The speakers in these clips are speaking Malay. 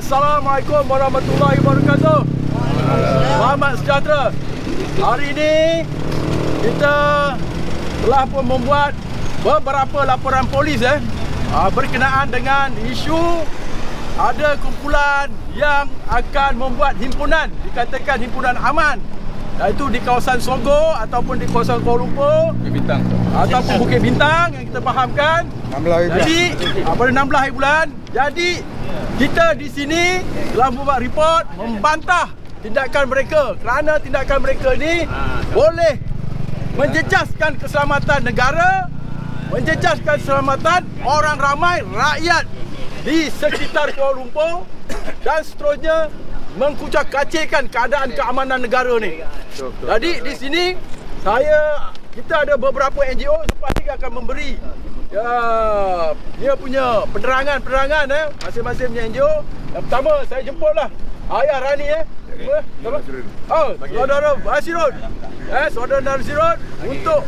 Assalamualaikum warahmatullahi wabarakatuh. Selamat sejahtera. Hari ini kita telah pun membuat beberapa laporan polis berkenaan dengan isu ada kumpulan yang akan membuat himpunan, dikatakan himpunan aman, iaitu di kawasan Selangor ataupun di kawasan Kuala Lumpur, Bukit Bintang ataupun Bukit Bintang yang kita fahamkan. Jadi pada 16 hari bulan. Jadi kita di sini telah membuat report membantah tindakan mereka, kerana tindakan mereka ini boleh menjejaskan keselamatan negara, menjejaskan keselamatan orang ramai, rakyat di sekitar Kuala Lumpur, dan seterusnya mengkucak-kacirkan keadaan keamanan negara ni. Jadi di sini kita ada beberapa NGO sepatutnya akan memberi dia punya penerangan masing-masing punya NGO. Yang pertama saya jemputlah Ayah Rani Saudara Nasirun Saudara Nasirun untuk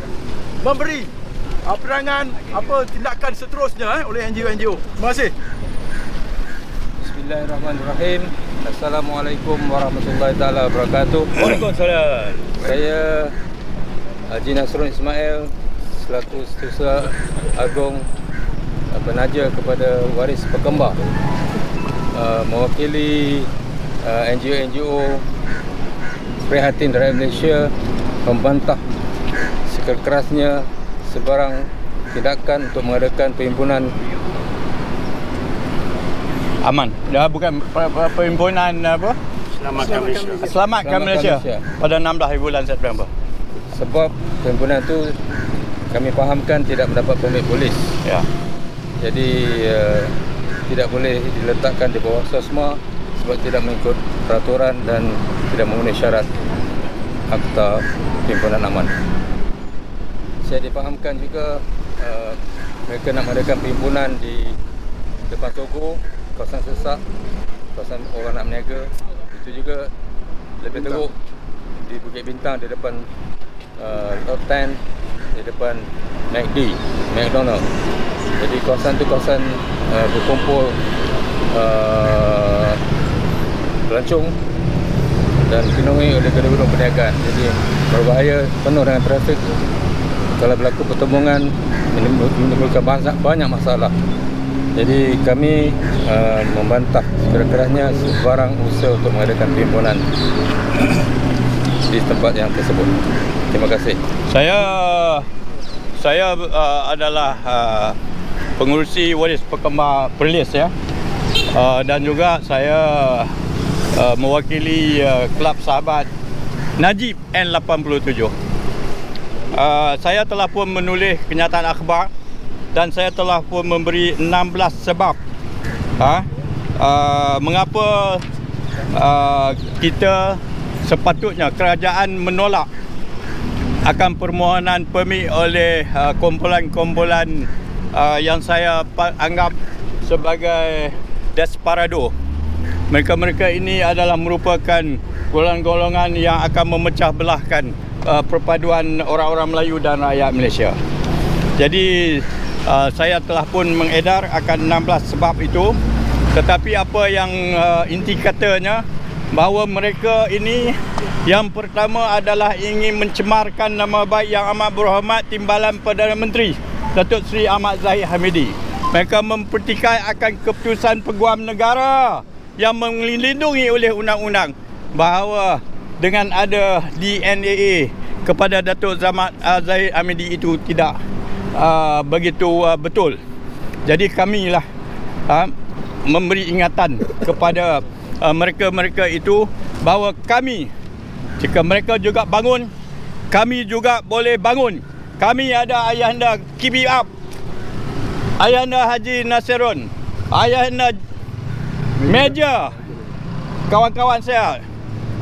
memberi penerangan apa tindakan seterusnya oleh NGO-NGO. Terima kasih. Bismillahirrahmanirrahim. Assalamualaikum warahmatullahi taala wabarakatuh. Waalaikumsalam. Saya Haji Nasrun Ismail selaku Setiausaha Agung penaja kepada waris Pekembar, mewakili NGO-NGO Prihatin Rakyat Malaysia membantah sekeras-kerasnya sebarang tindakan untuk mengadakan perhimpunan Aman. Dah bukan perhimpunan apa? Selamatkan Malaysia pada 16 hari bulan September. Sebab perhimpunan itu kami fahamkan tidak mendapat permit polis. Ya. Jadi tidak boleh diletakkan di bawah SOSMA sebab tidak mengikut peraturan dan tidak memenuhi syarat Akta Perhimpunan Aman. Saya difahamkan juga mereka nak mengadakan perhimpunan di depan Togo, kawasan Sesak, kawasan orang nak berniaga. Itu juga lebih teruk di Bukit Bintang, di depan Top 10, di depan McDonald. Jadi kawasan itu kawasan berkumpul pelancong dan dipenuhi oleh gedung-gedung perniagaan. Jadi berbahaya, penuh dengan trafik. Kalau berlaku pertembungan menimbulkan banyak masalah. Jadi kami membantah sekeras-kerasnya sebarang usaha untuk mengadakan perhimpunan di tempat yang tersebut. Terima kasih. Saya adalah pengurusi waris Pekembar Perlis dan juga saya mewakili Kelab Sahabat Najib N87. Saya telah pun menulis kenyataan akhbar dan saya telah pun memberi 16 sebab mengapa kita sepatutnya kerajaan menolak akan permohonan permit oleh kumpulan-kumpulan yang saya anggap sebagai desperado. Mereka-mereka ini adalah merupakan golongan-golongan yang akan memecah belahkan perpaduan orang-orang Melayu dan rakyat Malaysia. Jadi saya telah pun mengedar akan 16 sebab itu. Tetapi apa yang inti katanya, bahawa mereka ini yang pertama adalah ingin mencemarkan nama baik yang amat berhormat Timbalan Perdana Menteri Datuk Seri Ahmad Zahid Hamidi. Mereka mempertikai akan keputusan Peguam Negara yang melindungi oleh undang-undang bahawa dengan ada DNAA kepada Datuk Zahid Hamidi itu tidak begitu betul. Jadi kamilah memberi ingatan kepada mereka-mereka itu bahawa kami, jika mereka juga bangun, kami juga boleh bangun. Kami ada Ayahanda Keep It Up, Ayahanda Haji Nasirun, Ayahanda Meja, kawan-kawan saya,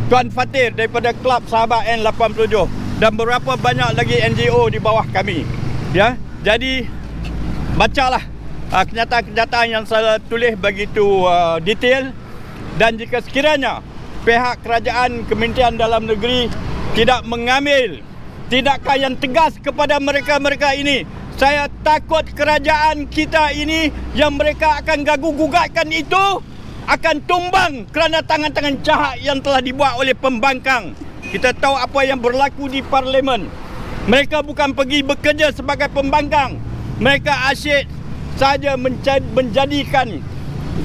Tuan Fatir daripada Kelab Sahabat N87 dan beberapa banyak lagi NGO di bawah kami. Ya, jadi bacalah kenyataan-kenyataan yang saya tulis begitu detail. Dan jika sekiranya pihak kerajaan Kementerian Dalam Negeri tidak mengambil tindakan yang tegas kepada mereka-mereka ini, saya takut kerajaan kita ini yang mereka akan gagu-gugatkan itu akan tumbang kerana tangan-tangan jahat yang telah dibuat oleh pembangkang. Kita tahu apa yang berlaku di parlimen. Mereka bukan pergi bekerja sebagai pembangkang. Mereka asyik saja menjadikan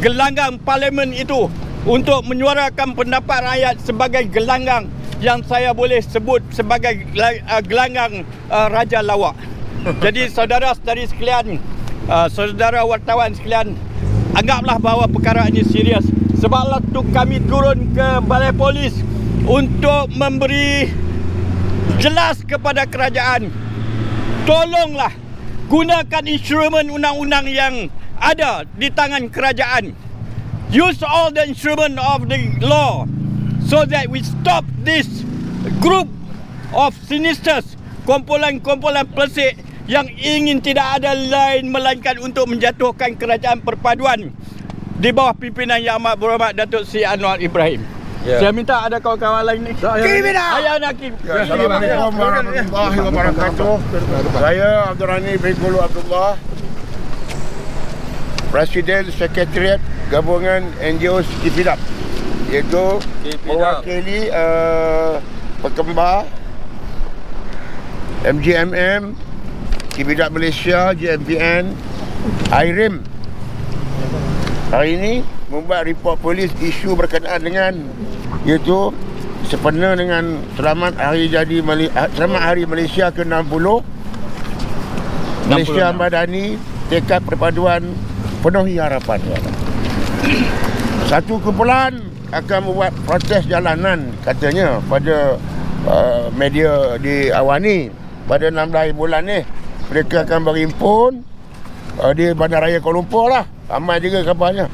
gelanggang parlimen itu untuk menyuarakan pendapat rakyat sebagai gelanggang yang saya boleh sebut sebagai gelanggang Raja Lawak. Jadi saudara-saudari sekalian, saudara wartawan sekalian, anggaplah bahawa perkara ini serius. Sebablah tu kami turun ke Balai Polis untuk memberi jelas kepada kerajaan, tolonglah gunakan instrumen undang-undang yang ada di tangan kerajaan. Use all the instrument of the law so that we stop this group of sinisters, kumpulan-kumpulan pesik yang ingin tidak ada lain melainkan untuk menjatuhkan kerajaan perpaduan di bawah pimpinan Yang Amat Berhormat Datuk Seri Anwar Ibrahim. Ya. Saya minta ada kawan-kawan lain ni. Ayah nak Kim. Assalamualaikum warahmatullahi wabarakatuh. Saya Abdul Rani bin Gulu Abdullah, Presiden Sekretariat Gabungan NGO Kipidap, iaitu mewakili Pekembar, MJMM, Kipidap Malaysia, JMPN, IRIM. Hari ini membuat report polis isu berkenaan dengan, iaitu sempena dengan selamat hari Malaysia ke-60. Malaysia Madani, tekad perpaduan penuhi harapan. Satu kumpulan akan membuat protes jalanan katanya pada media di Awani pada 16 bulan ni. Mereka akan berhimpun di Bandaraya Kuala Lumpur lah. Ramai juga kabarnya.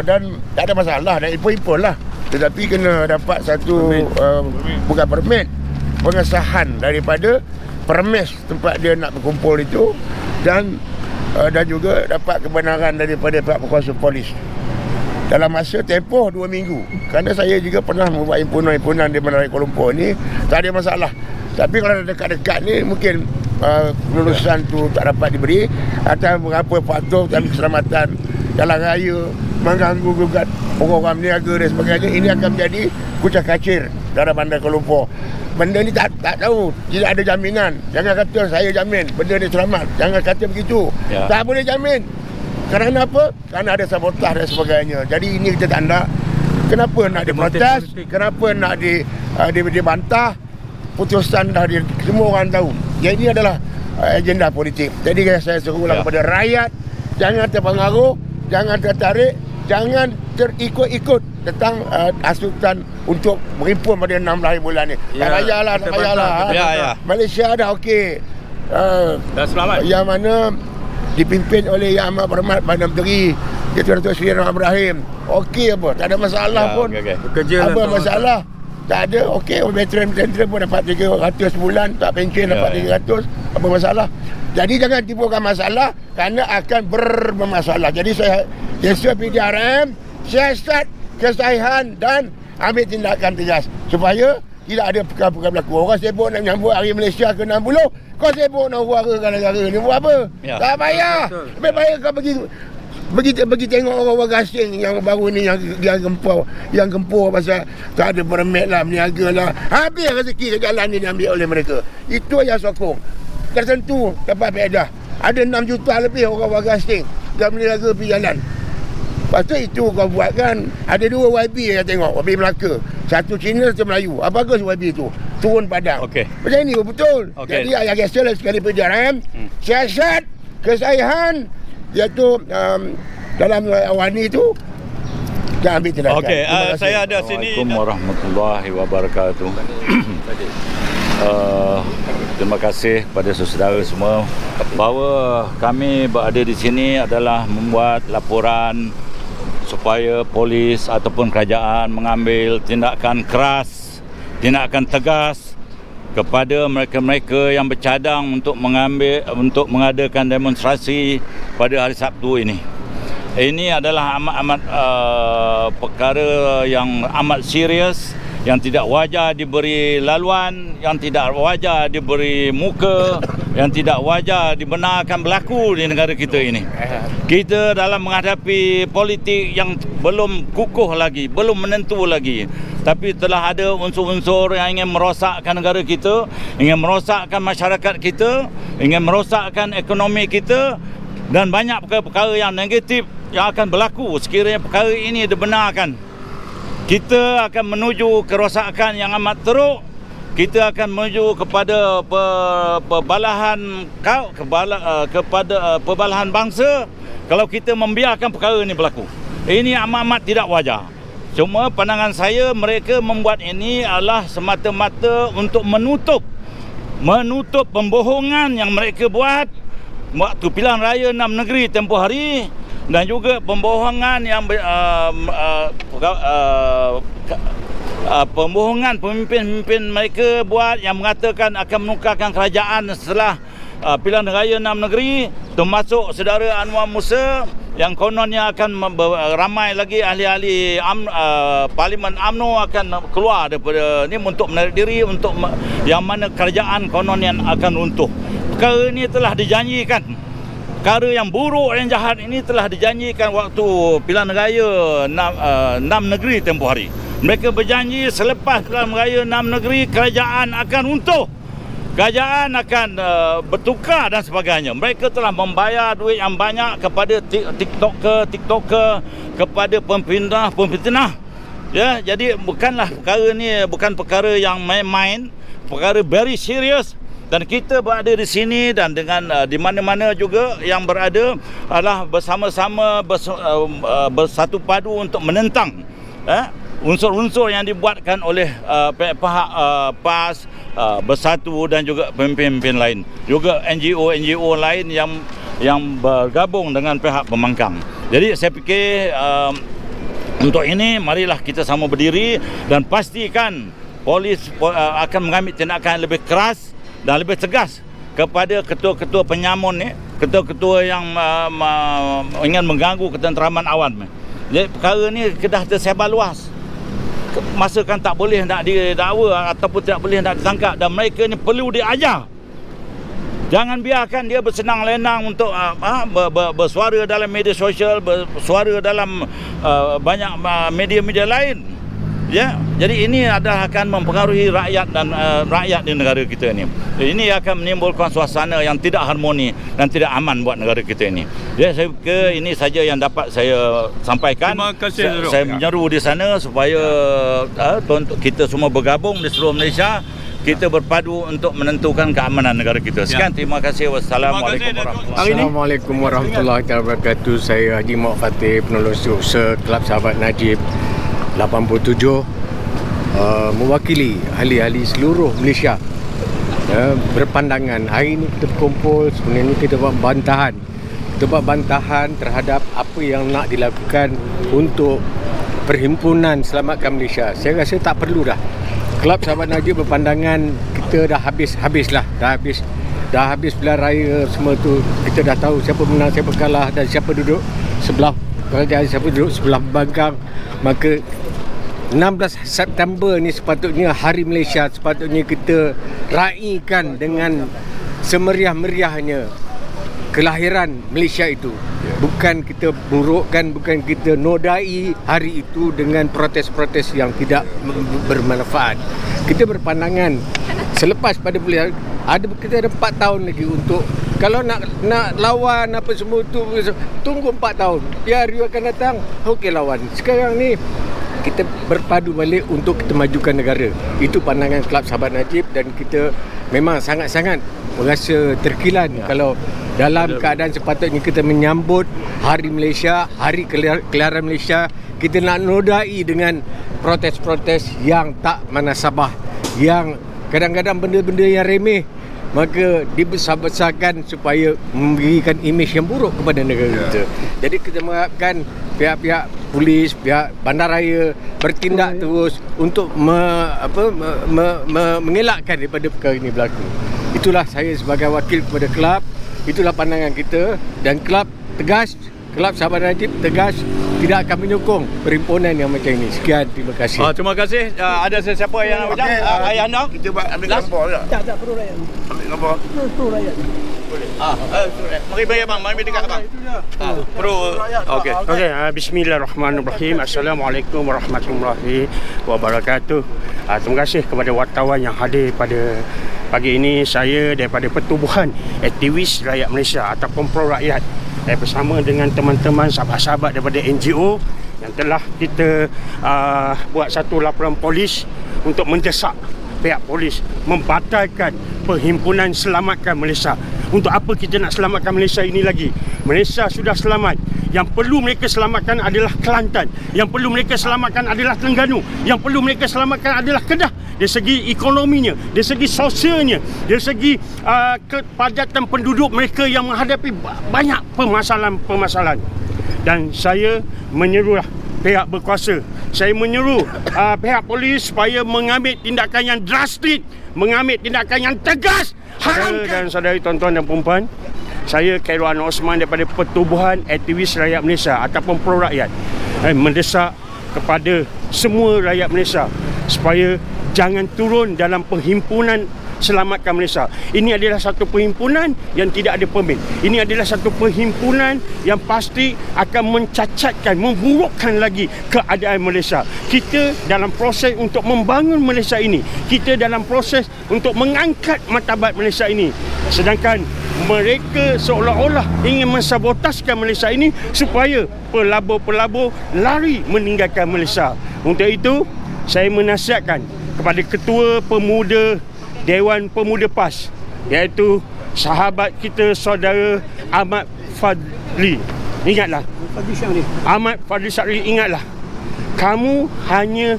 Dan tak ada masalah, dah impun-impun lah. Tetapi kena dapat satu bukan permit, pengesahan daripada permis tempat dia nak berkumpul itu, dan juga dapat kebenaran daripada pihak berkuasa polis dalam masa tempoh 2 minggu. Kerana saya juga pernah membuat himpunan-himpunan di Bandaraya Kuala Lumpur ni, tak ada masalah. Tapi kalau dekat-dekat ni mungkin kelulusan tu tak dapat diberi atau berapa faktor dalam keselamatan jalan raya, mengganggu gugat orang-orang berniaga dan sebagainya. Ini akan menjadi kucak-kacir dalam Bandar Kuala Lumpur. Benda ni tak tahu, tidak ada jaminan. Jangan kata saya jamin benda ni selamat, jangan kata begitu. Tak boleh jamin. Kerana apa? Kerana ada sabotah dan sebagainya. Jadi ini kita tanda kenapa nak diprotes, kenapa nak dibantah. Putusan dah semua orang tahu. Jadi ini adalah agenda politik. Jadi saya serulah kepada rakyat, jangan terpengaruh, jangan tertarik, jangan terikut-ikut tentang asutan untuk berhimpun pada 16 bulan ni. Tak payahlah, tak payahlah. Malaysia dah okey. Dah selamat. Yang mana dipimpin oleh Yang Amat Berhormat Perdana Menteri Datuk Seri Anwar Ibrahim. Okey apa? Tak ada masalah pun. Apa masalah? Tak ada, okey, veteran pun dapat 300 bulan, tak pension dapat 300, apa masalah? Jadi jangan timbulkan masalah kerana akan bermasalah. Jadi saya PDRM siasat kesahihan dan ambil tindakan tegas supaya tidak ada perkara-perkara berlaku. Orang sibuk nak menyambut hari Malaysia ke-60, kau sibuk nak huara negara ni buat apa? Tak payah. Lebih baik kau pergi tengok orang-orang asing yang baru ni yang gempur pasal tak ada permit lah, berniaga lah. Habis rezeki ke jalan ni diambil oleh mereka. Itu yang sokong. Tertentu dapat faedah. Ada 6 juta lebih orang-orang asing yang berniaga pergi jalan. Lepas tu itu kau buat kan. Ada 2 YB yang tengok, YB Melaka. Satu Cina, satu Melayu. Apa bagus YB tu? Turun padang. Macam ni betul. Jadi ayah gesel sekali PDRM, siasat kesahihan, iaitu dalam Awani itu jangan ambil tindakan. Saya ada sini. Assalamualaikum warahmatullahi wabarakatuh. Terima kasih kepada saudara semua bahawa kami berada di sini adalah membuat laporan supaya polis ataupun kerajaan mengambil tindakan keras, tindakan tegas kepada mereka-mereka yang bercadang untuk mengadakan demonstrasi pada hari Sabtu ini. Ini adalah amat perkara yang amat serius, yang tidak wajar diberi laluan, yang tidak wajar diberi muka yang tidak wajar dibenarkan berlaku di negara kita ini. Kita dalam menghadapi politik yang belum kukuh lagi, belum menentu lagi, tapi telah ada unsur-unsur yang ingin merosakkan negara kita, ingin merosakkan masyarakat kita, ingin merosakkan ekonomi kita, dan banyak perkara-perkara yang negatif yang akan berlaku sekiranya perkara ini dibenarkan. Kita akan menuju kerosakan yang amat teruk. Kita akan menuju kepada pembalahan bangsa kalau kita membiarkan perkara ini berlaku. Ini amat-amat tidak wajar. Cuma pandangan saya, mereka membuat ini adalah semata-mata untuk menutup pembohongan yang mereka buat waktu pilihan raya 6 negeri tempoh hari, dan juga pembohongan yang pembohongan pemimpin-pemimpin mereka buat yang mengatakan akan menukarkan kerajaan setelah pilihan raya 6 negeri, termasuk saudara Anwar Musa yang kononnya akan ramai lagi ahli-ahli Parlimen UMNO akan keluar daripada ni untuk menarik diri, untuk yang mana kerajaan konon yang akan runtuh. Perkara ini telah dijanjikan. Perkara yang buruk dan jahat ini telah dijanjikan waktu pilihan raya 6 negeri tempoh hari. Mereka berjanji selepas pilihan raya 6 negeri kerajaan akan runtuh, kerajaan akan bertukar dan sebagainya. Mereka telah membayar duit yang banyak kepada TikToker, kepada pembinah. Ya, jadi bukanlah perkara ni bukan perkara yang main-main, perkara very serious. Dan kita berada di sini dan dengan di mana-mana juga yang berada adalah bersama-sama bersatu padu untuk menentang unsur-unsur yang dibuatkan oleh pihak PAS, Bersatu dan juga pemimpin-pemimpin lain, juga NGO lain yang bergabung dengan pihak pembangkang. Jadi saya fikir untuk ini marilah kita sama berdiri dan pastikan polis akan mengambil tindakan yang lebih keras dan lebih tegas kepada ketua-ketua penyamun ni, ketua-ketua yang ingin mengganggu ketenteraman awam. Jadi perkara ni dah tersebar luas. Masa kan tak boleh nak didakwa ataupun tidak boleh nak ditangkap, dan mereka ni perlu diajar. Jangan biarkan dia bersenang lenang untuk bersuara dalam media sosial, bersuara dalam banyak media-media lain. Ya, jadi ini adalah akan mempengaruhi rakyat dan rakyat di negara kita ini. Ini akan menimbulkan suasana yang tidak harmoni dan tidak aman buat negara kita ini. Ya, saya fikir ini saja yang dapat saya sampaikan. Terima kasih. Saya menyeru di sana supaya kita semua bergabung di seluruh Malaysia. Kita berpadu untuk menentukan keamanan negara kita. Sekian, terima kasih. Wassalamualaikum warahmatullahi wabarakatuh. Saya Haji Muhammad Fatih, penolong setiausaha Kelab Sahabat Najib 87, mewakili ahli-ahli seluruh Malaysia berpandangan. Hari ini kita berkumpul, sebenarnya kita buat bantahan. Kita buat bantahan terhadap apa yang nak dilakukan untuk Perhimpunan Selamatkan Malaysia. Saya rasa tak perlu dah. Kelab Sahabat Najib berpandangan kita dah habis pilihan raya semua tu. Kita dah tahu siapa menang, siapa kalah dan siapa duduk sebelah kerajaan, siapa duduk sebelah pembangkang. Maka 16 September ni sepatutnya Hari Malaysia, sepatutnya kita raikan dengan semeriah-meriahnya kelahiran Malaysia itu. Bukan kita burukkan, bukan kita nodai hari itu dengan protes-protes yang tidak bermanfaat. Kita berpandangan selepas pada pilihan kita ada 4 tahun lagi untuk, kalau nak lawan apa semua tu, tunggu 4 tahun. Biar you akan datang, okey lawan. Sekarang ni kita berpadu balik untuk kita majukan negara. Itu pandangan Kelab Sahabat Najib, dan kita memang sangat-sangat merasa terkilan kalau dalam keadaan sepatutnya kita menyambut Hari Malaysia, Hari Kelahiran Malaysia, kita nak nodai dengan protes-protes yang tak manasabah, yang kadang-kadang benda-benda yang remeh, maka dibesar-besarkan supaya memberikan imej yang buruk kepada negara kita. Jadi kita mengharapkan pihak-pihak polis, pihak bandaraya bertindak terus untuk mengelakkan daripada perkara ini berlaku. Itulah saya sebagai wakil kepada kelab, itulah pandangan kita, dan kelab tegas Kelab Sahabat Najib tegas tidak akan menyokong perhimpunan yang macam ini. Sekian, terima kasih. Terima kasih. Ada sesiapa yang nak bincang? Ayah anda? Kita ambil gambar tak? Tak perlu rakyat. Ambil gambar. Perlu rakyat. Mari bayar bang, mari dekat bang. Perlu. Okey. Okey, bismillahirrahmanirrahim. Assalamualaikum warahmatullahi wabarakatuh. Terima kasih kepada wartawan yang hadir pada pagi ini. Saya daripada Pertubuhan Aktivis Rakyat Malaysia ataupun Pro Rakyat, bersama dengan teman-teman sahabat-sahabat daripada NGO yang telah kita buat satu laporan polis untuk mendesak pihak polis membatalkan Perhimpunan Selamatkan Malaysia. Untuk apa kita nak selamatkan Malaysia ini lagi? Malaysia sudah selamat. Yang perlu mereka selamatkan adalah Kelantan. Yang perlu mereka selamatkan adalah Terengganu. Yang perlu mereka selamatkan adalah Kedah. Dari segi ekonominya, dari segi sosialnya, dari segi kepadatan penduduk mereka yang menghadapi banyak permasalahan-permasalahan. Dan saya menyerulah pihak berkuasa, saya menyeru pihak polis supaya mengambil tindakan yang drastik, mengambil tindakan yang tegas. Dan saudari tuan-tuan dan perempuan, saya Khairul Anwar Osman daripada Pertubuhan Aktivis Rakyat Malaysia ataupun Pro Rakyat mendesak kepada semua rakyat Malaysia supaya jangan turun dalam Perhimpunan Selamatkan Malaysia. Ini adalah satu perhimpunan yang tidak ada permit. Ini adalah satu perhimpunan yang pasti akan mencacatkan, memburukkan lagi keadaan Malaysia. Kita dalam proses untuk membangun Malaysia ini. Kita dalam proses untuk mengangkat martabat Malaysia ini. Sedangkan mereka seolah-olah ingin mensabotaskan Malaysia ini supaya pelabur-pelabur lari meninggalkan Malaysia. Untuk itu, saya menasihatkan kepada Ketua Pemuda Dewan Pemuda PAS, iaitu sahabat kita saudara Ahmad Fadli. Ingatlah, Ahmad Fadli Sakri, ingatlah, kamu hanya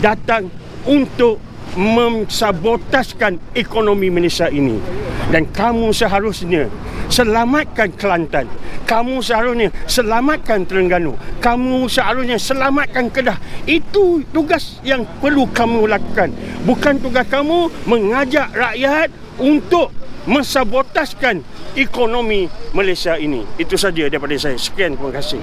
datang untuk mensabotaskan ekonomi Malaysia ini. Dan kamu seharusnya selamatkan Kelantan. Kamu seharusnya selamatkan Terengganu. Kamu seharusnya selamatkan Kedah. Itu tugas yang perlu kamu lakukan. Bukan tugas kamu mengajak rakyat untuk mensabotaskan ekonomi Malaysia ini. Itu saja daripada saya. Sekian, terima kasih.